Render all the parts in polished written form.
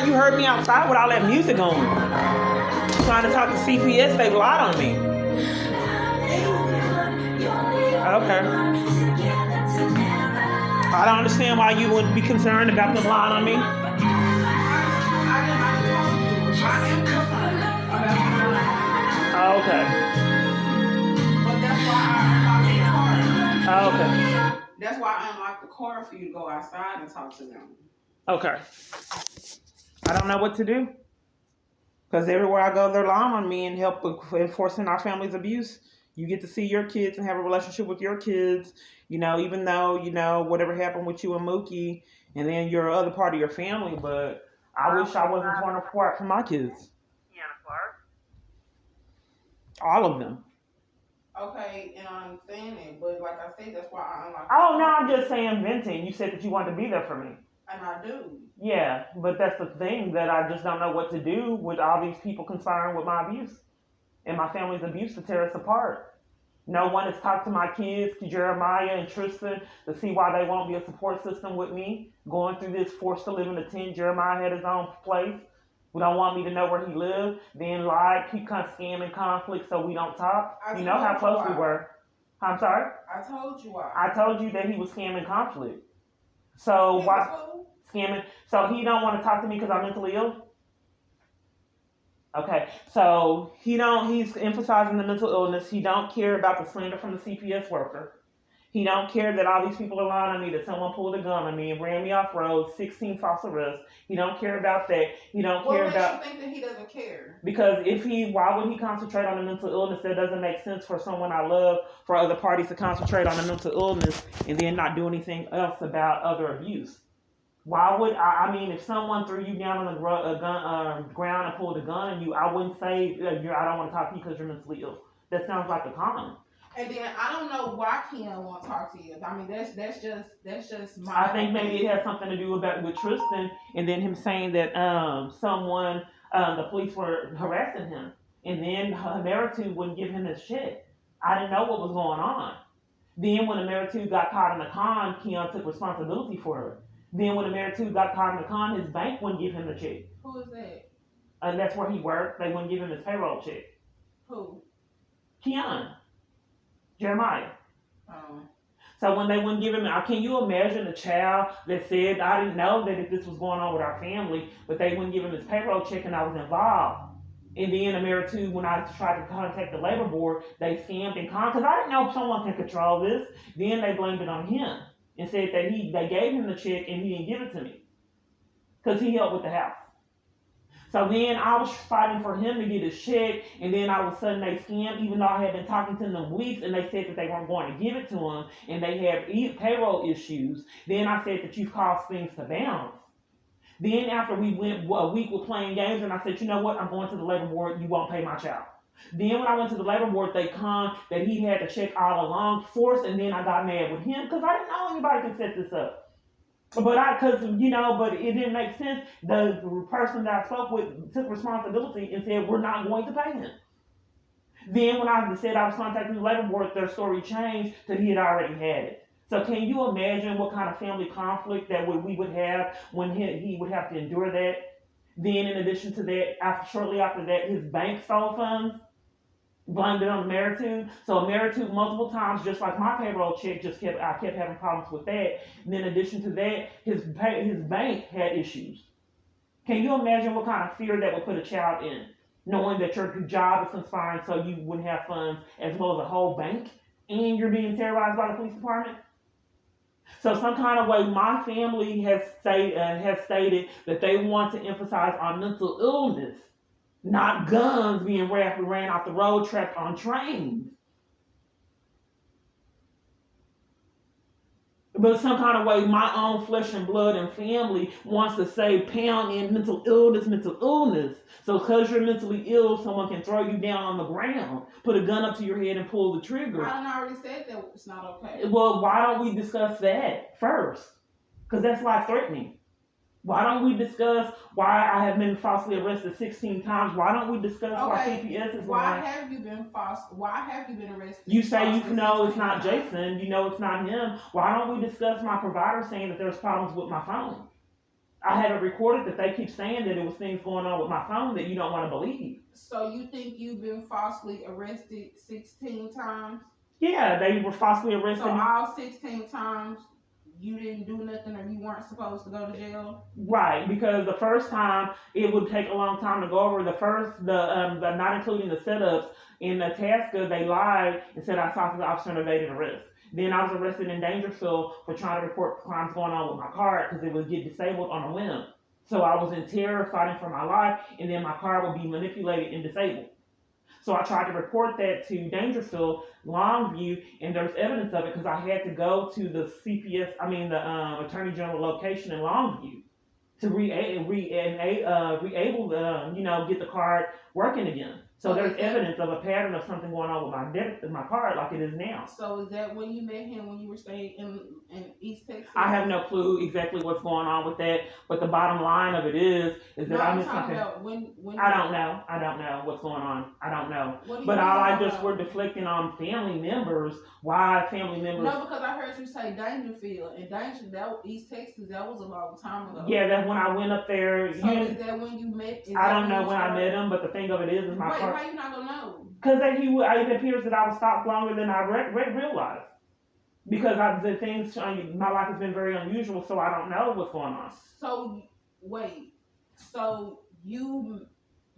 time you heard me outside with all that music on. Trying to talk to CPS, they lied on me. Okay. I don't understand why you wouldn't be concerned about them lying on me. Okay. But that's why I unlocked the car. Okay. That's why I unlocked the car for you to go outside and talk to them. Okay. I don't know what to do. Because everywhere I go, they're lying on me and help enforcing our family's abuse. You get to see your kids and have a relationship with your kids, even though, whatever happened with you and Mookie, and then you're other part of your family, but I wish I wasn't torn apart from my kids. All of them. Okay, and I understand it, but like I said, that's why I unlocked. Oh, no, I'm just saying venting. You said that you wanted to be there for me. And I do. Yeah, but that's the thing, that I just don't know what to do with all these people concerned with my abuse and my family's abuse to tear us apart. No one has talked to my kids, to Jeremiah and Tristan, to see why they won't be a support system with me. Going through this forced to live in a tent, Jeremiah had his own place. We don't want me to know where he lived. Then lie, keep kind of scamming conflict so we don't talk. You know how close we were. I'm sorry? I told you why. I told you that he was scamming conflict. So why scamming? So he don't want to talk to me because I'm mentally ill? Okay, so he's emphasizing the mental illness. He don't care about the slander from the CPS worker. He don't care that all these people are lying on me, that someone pulled a gun on me and ran me off road, 16 false arrests. He don't care about that. He don't care about... What makes you think that he doesn't care? Because why would he concentrate on the mental illness? That doesn't make sense for someone I love, for other parties to concentrate on the mental illness and then not do anything else about other abuse. Why would if someone threw you down on the ground and pulled a gun on you, I wouldn't say I don't want to talk to you because you're mentally ill. That sounds like a con. And then I don't know why Ken won't talk to you. I mean, that's just my. I think maybe it has something to do with Tristan, and then him saying that the police were harassing him, and then Ameritude wouldn't give him his shit. I didn't know what was going on. Then when Ameritude got caught in the con, Keon took responsibility for it. Then when Ameritude got caught in the con, his bank wouldn't give him the check. Who is that? And that's where he worked. They wouldn't give him his payroll check. Who? Keon. Jeremiah. So when they wouldn't give him, can you imagine a child that said, I didn't know that if this was going on with our family, but they wouldn't give him his payroll check and I was involved. And then Ameritude, when I tried to contact the labor board, they scammed and conned, because I didn't know if someone can control this. Then they blamed it on him and said that they gave him the check and he didn't give it to me because he helped with the house. So then I was fighting for him to get his check, and then all of a sudden they scammed, even though I had been talking to them weeks, and they said that they weren't going to give it to him, and they had payroll issues. Then I said that you've caused things to balance. Then after we went a week with playing games, and I said, you know what, I'm going to the labor board, you won't pay my child. Then when I went to the labor board, they conned that he had the check all along, forced, and then I got mad with him, because I didn't know anybody could set this up. But it didn't make sense. The person that I spoke with took responsibility and said, we're not going to pay him. Then when I said I was contacting the labor board, their story changed to he had already had it. So can you imagine what kind of family conflict that we would have when he would have to endure that? Then in addition to that, shortly after that, his bank stole funds, blamed it on Ameritude. So Ameritude multiple times, just like my payroll check, I kept having problems with that. And in addition to that, his bank had issues. Can you imagine what kind of fear that would put a child in, knowing that your job is confined so you wouldn't have funds, as well as a whole bank, and you're being terrorized by the police department? So some kind of way, my family has stated that they want to emphasize on mental illness, not guns being ran off the road, trapped on trains. But some kind of way, my own flesh and blood and family wants to say pound in mental illness. So because you're mentally ill, someone can throw you down on the ground, put a gun up to your head and pull the trigger. I already said that it's not okay. Well, why don't we discuss that first? Because that's life-threatening. Why don't we discuss why I have been falsely arrested 16 times? Why don't we discuss why CPS is lying? Why have you been arrested? You say you know it's not Jason. You know it's not him. Why don't we discuss my provider saying that there's problems with my phone? I have it recorded that they keep saying that there was things going on with my phone that you don't want to believe. So you think you've been falsely arrested 16 times? Yeah, they were falsely arrested. So all 16 times you didn't do nothing or you weren't supposed to go to jail? Right, because the first time it would take a long time to go over. The not including the setups in the Tasca, they lied and said I saw the officer and evaded arrest. Then I was arrested in Dangersville for trying to report crimes going on with my car because it would get disabled on a whim. So I was in terror, fighting for my life, and then my car would be manipulated and disabled. So I tried to report that to Dangersville, Longview, and there's evidence of it because I had to go to the CPS, the Attorney General location in Longview to get the card working again. So there's evidence of a pattern of something going on with my card like it is now. So is that when you met him when you were staying in East Texas? I have no clue exactly what's going on with that, but the bottom line of it is that I'm talking about when I don't know what's going on. I don't know. But all I just were deflecting on family members. Why family members? No, because I heard you say Dangerfield and East Texas. That was a long time ago. Yeah, that's when I went up there. So is that when you met? I don't know when I met him, but the thing of it is my car. Why you not gonna know? Because it appears that I was stopped longer than I realized. Because my life has been very unusual, so I don't know what's going on. So wait, so you.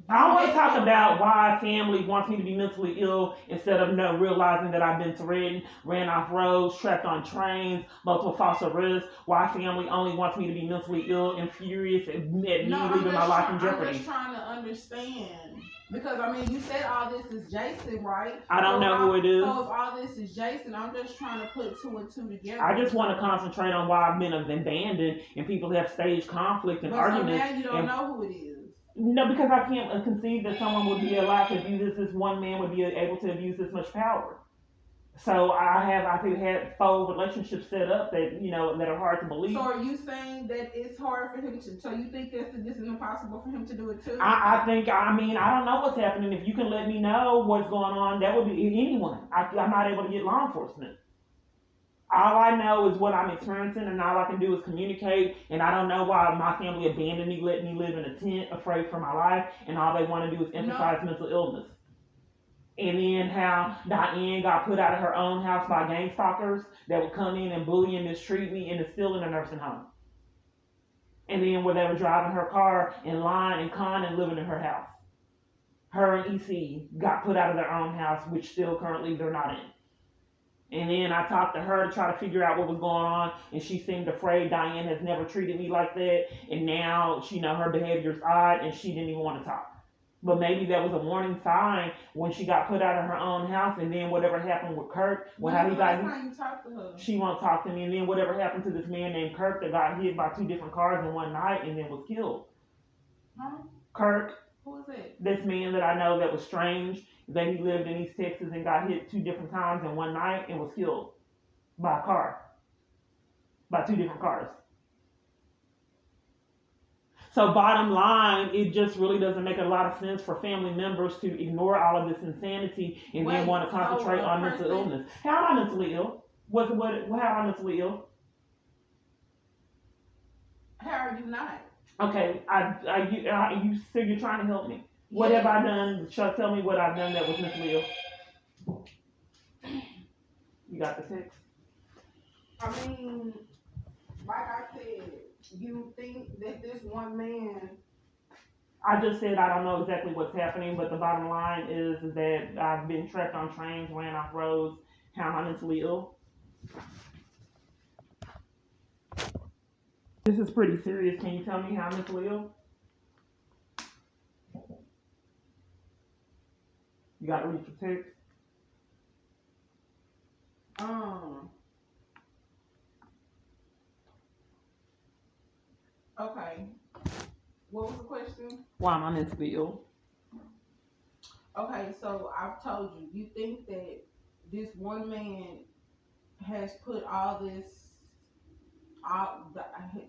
I want to talk about why family wants me to be mentally ill instead of realizing that I've been threatened, ran off roads, trapped on trains, multiple false arrests. Why family only wants me to be mentally ill and furious at me leaving my life in jeopardy. I'm just trying to understand. Because, you said all this is Jason, right? I don't know who it is. So if all this is Jason, I'm just trying to put two and two together. I just want to concentrate on why I've been abandoned and people have staged conflict and arguments. So now you don't know who it is. No, because I can't conceive that someone would be allowed to abuse this one man would be able to abuse this much power. So I think had faux relationships set up that that are hard to believe. So are you saying that it's hard for him to? So you think this is impossible for him to do it too? I don't know what's happening. If you can let me know what's going on, that would be anyone. I'm not able to get law enforcement. All I know is what I'm experiencing, and all I can do is communicate. And I don't know why my family abandoned me, let me live in a tent, afraid for my life, and all they want to do is emphasize mental illness. And then how Diane got put out of her own house by gang stalkers that would come in and bully and mistreat me and is still in a nursing home. And then where they were driving her car and lying and conning and living in her house. Her and EC got put out of their own house, which still currently they're not in. And then I talked to her to try to figure out what was going on, and she seemed afraid. Diane has never treated me like that, and now her behavior's odd, and she didn't even want to talk. But maybe that was a warning sign when she got put out of her own house, and then whatever happened with Kirk, she won't talk to me, and then whatever happened to this man named Kirk that got hit by 2 different cars in one night and then was killed. Huh? Kirk. Who is it? This man that I know that was strange, that he lived in East Texas and got hit 2 different times in one night and was killed by a car, by 2 different cars. So bottom line, it just really doesn't make a lot of sense for family members to ignore all of this insanity and then want to concentrate on mental illness. How am I mentally ill? How am I mentally ill? How are you not? Okay, you said you're trying to help me. What have I done? Tell me what I've done that was mentally ill. You got the text? Like I said, you think that this one man... I just said I don't know exactly what's happening, but the bottom line is that I've been trapped on trains, ran off roads. How am I mentally ill? This is pretty serious. Can you tell me how I'm mentally ill? You got to read your text. Okay. What was the question? Why am I mentally ill? Okay, so I've told you. You think that this one man has put all this,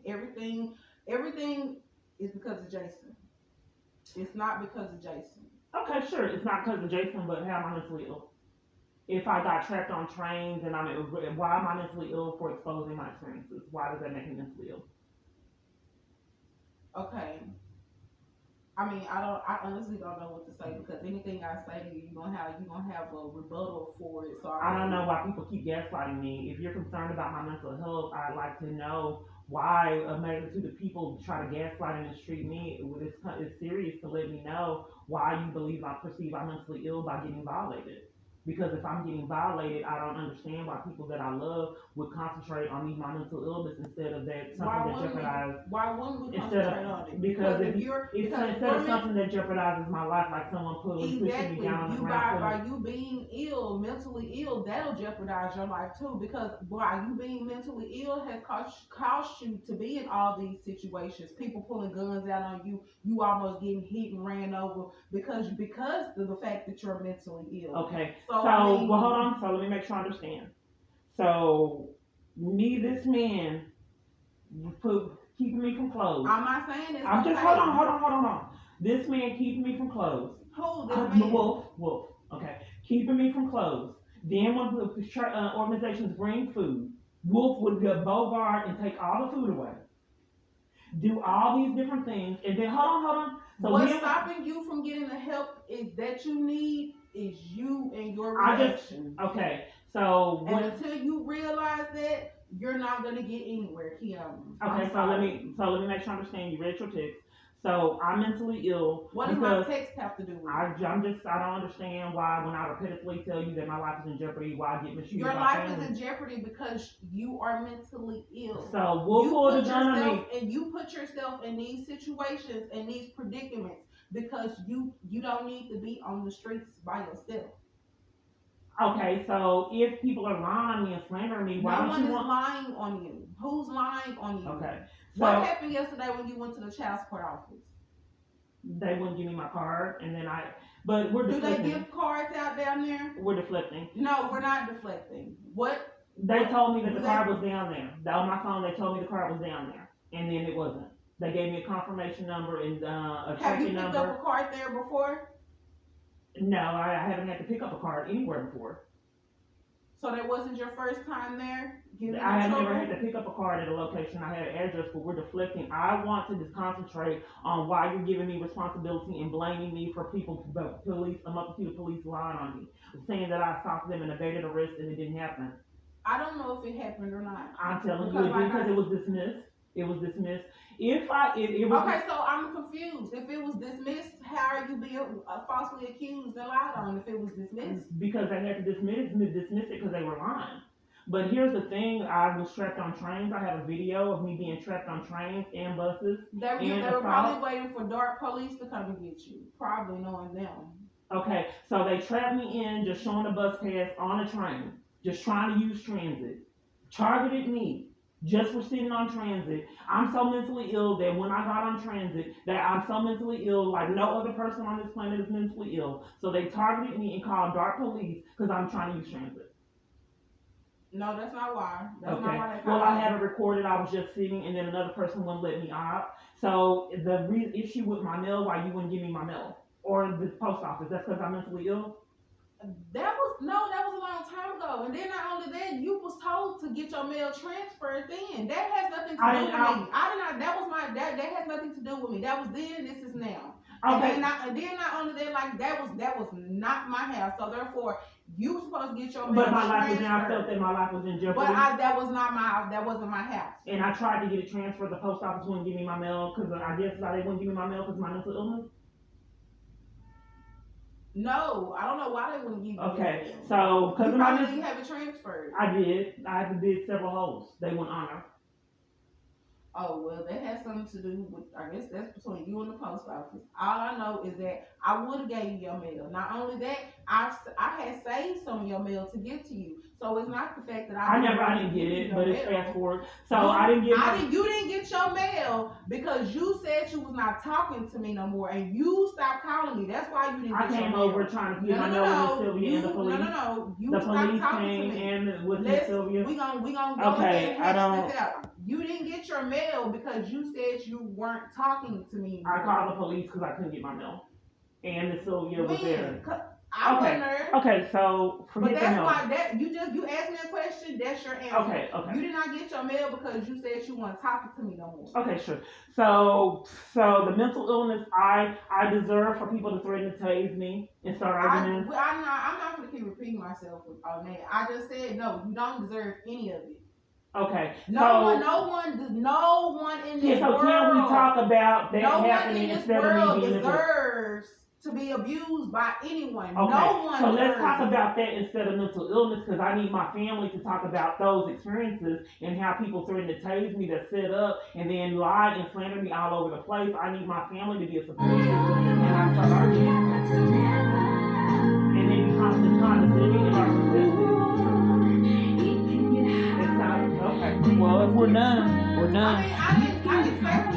everything is because of Jason. It's not because of Jason. Okay, sure. It's not because of Jason, but how am I mentally ill? If I got trapped on trains and why am I mentally ill for exposing my experiences? Why does that make me mentally ill? Okay. I mean, I honestly don't know what to say because anything I say to you, you're gonna have a rebuttal for it. So I don't know why people keep gaslighting me. If you're concerned about my mental health, I'd like to know why a magnitude of people try to gaslight and mistreat me. It's serious to let me know why you believe I perceive I'm mentally ill by getting violated. Because if I'm getting violated, I don't understand why people that I love would concentrate on me, my mental illness, instead of that something that jeopardizes. Why wouldn't we Instead concentrate of on it? because if Because instead of something that jeopardizes my life, like someone pushing me down on the ground. By you being ill, mentally ill, that'll jeopardize your life too. Because by you being mentally ill has caused you to be in all these situations. People pulling guns out on you, you almost getting hit and ran over because of the fact that you're mentally ill. Okay. So well, hold on. So let me make sure I understand. So this man, keeping me from clothes. I'm not saying this. I'm just hold on. This man keeping me from clothes. Who? This man? Wolf. Okay, keeping me from clothes. Then when the organizations bring food, Wolf would get bogart and take all the food away. Do all these different things, and then hold on. So what's stopping you from getting the help that you need is you and your reaction. Okay, so until you realize that, you're not gonna get anywhere, Keanu. Okay, so let me make sure I understand. You read your text. So I'm mentally ill. What does my text have to do with it? I don't understand why when I repeatedly tell you that my life is in jeopardy, why I get mistreated. Your life is in jeopardy because you are mentally ill. So we'll pull the gun on me. And you put yourself in these situations and these predicaments because you don't need to be on the streets by yourself. Okay, so if people are lying on me and slandering me, why don't you want... lying on you? Who's lying on you? Okay. So, what happened yesterday when you went to the child support office? They wouldn't give me my card, and then but we're deflecting. Do they give cards out down there? We're deflecting. No, we're not deflecting. What? They told me that the card was down there. On my phone, they told me the card was down there, and then it wasn't. They gave me a confirmation number and a tracking number. Have you picked up a card there before? No, I haven't had to pick up a card anywhere before. So that wasn't your first time there? I have never had to pick up a card at a location. I had an address, but we're deflecting. I want to just concentrate on why you're giving me responsibility and blaming me for a multitude of police lying on me, saying that I stopped them and evaded arrest and it didn't happen. I don't know if it happened or not. I'm telling you, because it was dismissed. It was dismissed. It was okay, so I'm confused. If it was dismissed, how are you being falsely accused and lied on if it was dismissed? Because they had to dismiss it because they were lying. But here's the thing, I was trapped on trains. I have a video of me being trapped on trains and buses. They were probably waiting for dark police to come and get you, probably knowing them. Okay, so they trapped me in just showing a bus pass on a train, just trying to use transit. Targeted me. Just for sitting on transit. I'm so mentally ill that when I got on transit, that I'm so mentally ill, like no other person on this planet is mentally ill. So they targeted me and called dark police because I'm trying to use transit. No, that's not why. That's okay. Not why they well, I had it recorded. I was just sitting, and then another person wouldn't let me out. So the issue with my mail, why you wouldn't give me my mail or the post office? That's because I'm mentally ill. That was a long time ago. And then not only that, you was told to get your mail transferred then. That has nothing to do with me. That has nothing to do with me. That was then, this is now. Okay. And then not only that, like that was not my house. So therefore, you were supposed to get your mail transferred. But my life was in, I felt that my life was in jeopardy. But that wasn't my house. And I tried to get it transferred. The post office wouldn't give me my mail because I guess they wouldn't give me my mail because of my mental illness. No, I don't know why they wouldn't give you. Okay, so because you didn't have it transferred. I did. I did several holes. They wouldn't honor. Oh well, that has something to do with. I guess that's between you and the post office. All I know is that I would have gave you your mail. Not only that, I had saved some of your mail to get to you. So it's not the fact that I didn't get it, but it's fast forward. So I didn't get. You didn't get your mail because you said you was not talking to me no more, and you stopped calling me. That's why you didn't. I came over trying to get my mail with Sylvia and the police. No. You stopped talking to me. And with Sylvia. We gonna go ahead and hash this out. You didn't get your mail because you said you weren't talking to me anymore. I called the police because I couldn't get my mail, and the Sylvia was there. I wasn't there. Okay, so But forget the that's milk. why that you asked me a question. That's your answer. Okay. You did not get your mail because you said you weren't talking to me no more. Okay, sure. So the mental illness I deserve for people to threaten to tase me and start arguing. I'm not going to keep repeating myself on that. I just said no. You don't deserve any of it. Okay. No one in this world. So can we talk about that happening instead of me being deserves to be abused by anyone. Okay. No one. So let's talk about that instead of mental illness, because I need my family to talk about those experiences and how people threaten to tase me, that set up and then lie and slander me all over the place. I need my family to be a support system, and I start arguing, and then you constant condescending and narcissistic. Okay, well, if we're done, we're done. I didn't say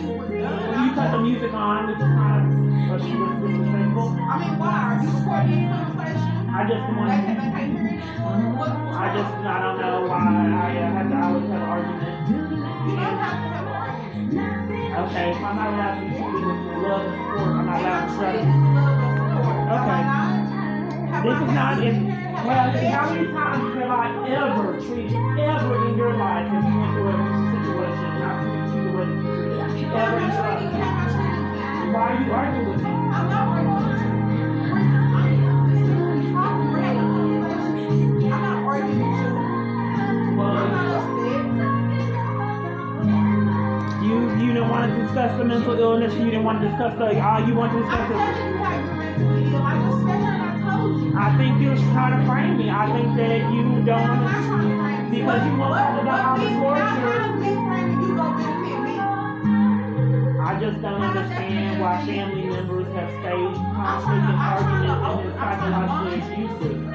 we were done. Well, you cut the music on, which is kind of disrespectful. I mean, why? Are you recording this conversation? I just want they can't hear it anymore? I don't know why I have to always have an argument. You don't have to have an argument. Okay, if I'm not allowed to be treated with love and support, I'm not allowed to try to. Okay. This is not in. Well, how many times have I ever in your life have you went through a situation and I treated you the way that you treated me? Ever in your life? Why are you arguing with me? I'm not arguing with you. I'm not arguing with you. Well, I'm not upset. you didn't want to discuss the mental illness. You didn't want to discuss you want to discuss I'm telling you how you're mentally ill. I just said that and I told you. I think you're trying to frame me. I think that you don't, because you won't talk about all the torture. I just don't understand why family members have stayed constantly in arguments and psychologically abusive.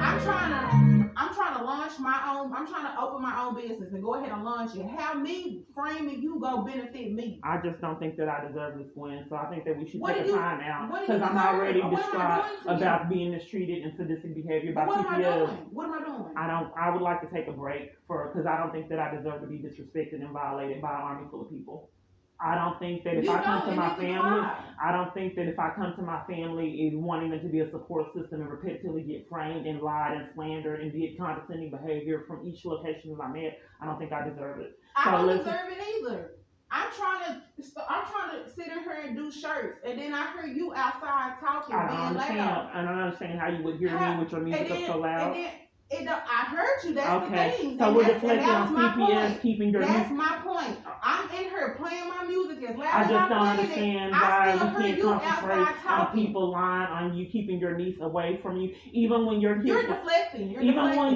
I'm trying to launch my own. I'm trying to open my own business and go ahead and launch it. Have me framing you go benefit me. I just don't think that I deserve this win, so I think that we should take a time out, because I'm already distraught about being mistreated and sadistic behavior by CPS. What am I doing? I would like to take a break because I don't think that I deserve to be disrespected and violated by an army full of people. I don't think that if I come to my family, I don't think that if I come to my family and wanting them to be a support system and repetitively get framed and lied and slandered and get condescending behavior from each location that I'm at, I don't think I deserve it. I don't deserve it either. I'm trying to sit in here and do shirts, and then I hear you outside talking. I don't understand how you would hear me with your music up so loud. I heard you. That's the thing. So we're deflecting on CPS, keeping your music. That's my point. I'm in here playing my music as loud as I don't understand why we can't concentrate on people lying on you, keeping your niece away from you. Even when you're deflecting. When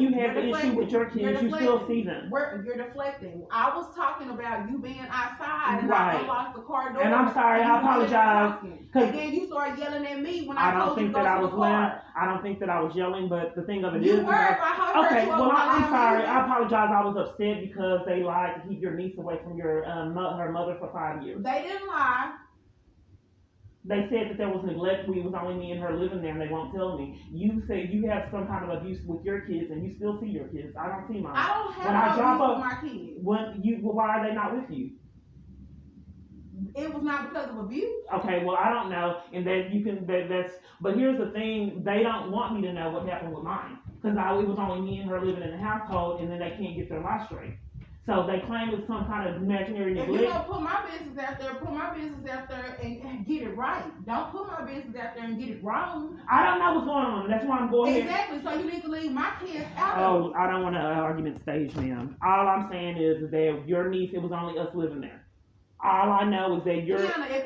you have an issue with your kids, you still see them. You're deflecting. I was talking about you being outside and right. I unlocked the car door. And I'm sorry, I apologize. And then you started yelling at me when I told you to go to the car. I don't think that I was yelling, but the thing of it is, okay. Well, I'm sorry. I apologize. I was upset because they lied to keep your niece away from your her mother for 5 years. They didn't lie. They said that there was neglect. We was only me and her living there, and they won't tell me. You say you have some kind of abuse with your kids, and you still see your kids. I don't see mine. I don't have abuse with my kids. Why are they not with you? It was not because of abuse. Okay, well, I don't know, and that you can. But here's the thing: they don't want me to know what happened with mine, because it was only me and her living in the household, and then they can't get their life straight. So they claim it's some kind of imaginary neglect. If you don't put my business out there, put my business out there and get it right. Don't put my business out there and get it wrong. I don't know what's going on. That's why I'm going Exactly. So you need to leave my kids out. Oh, I don't want an argument stage, ma'am. All I'm saying is that your niece, it was only us living there. All I know is that you're. Tiana, if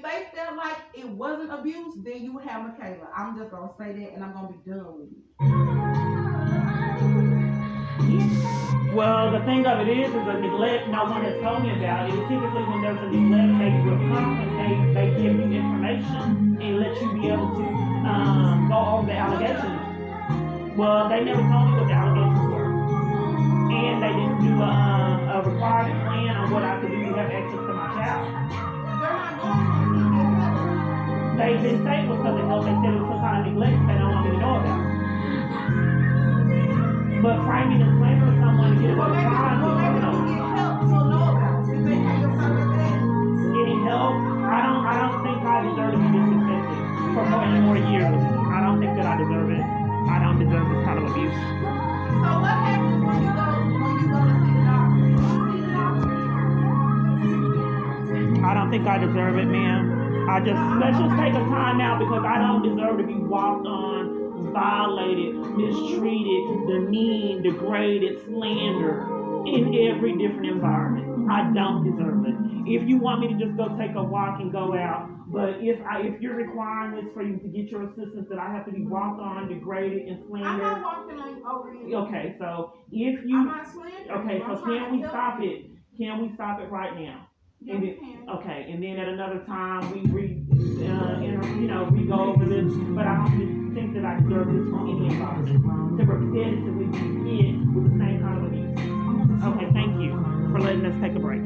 they felt like it wasn't abuse, then you would have Michaela. I'm just gonna say that, and I'm gonna be done with it. Well, the thing of it is a neglect no one has told me about. It is typically when there's a neglect, they give you information and let you be able to go over the allegations. Well, they never told me what the allegations were, and they didn't do a required plan on what I could do to have access to my child. They didn't say it was something else. They said it was some kind of neglect they don't want me to know about. But framing and slandering someone to get a crime, maybe you get help to know about it. If they take your son like that. Any help? I don't think I deserve to be disrespected for more years. I don't think that I deserve it. I don't deserve this kind of abuse. So what happens when you go to see the doctor? You see the doctor? I don't think I deserve it, ma'am. Let's just take a time now because I don't deserve to be walked on, violated, mistreated, demeaned, degraded, slandered in every different environment. I don't deserve it. If you want me to just go take a walk and go out, but if you're requiring this for you to get your assistance, that I have to be walked on, degraded, and slandered. I'm not walking on over you. Okay, so if you I'm not slandering. Okay, so can we stop it? Can we stop it right now? Yeah, we can. Okay, and then at another time we go over this, but I don't think that I deserve this from any environment to repetitively be hit with the same kind of abuse. Okay, thank you for letting us take a break.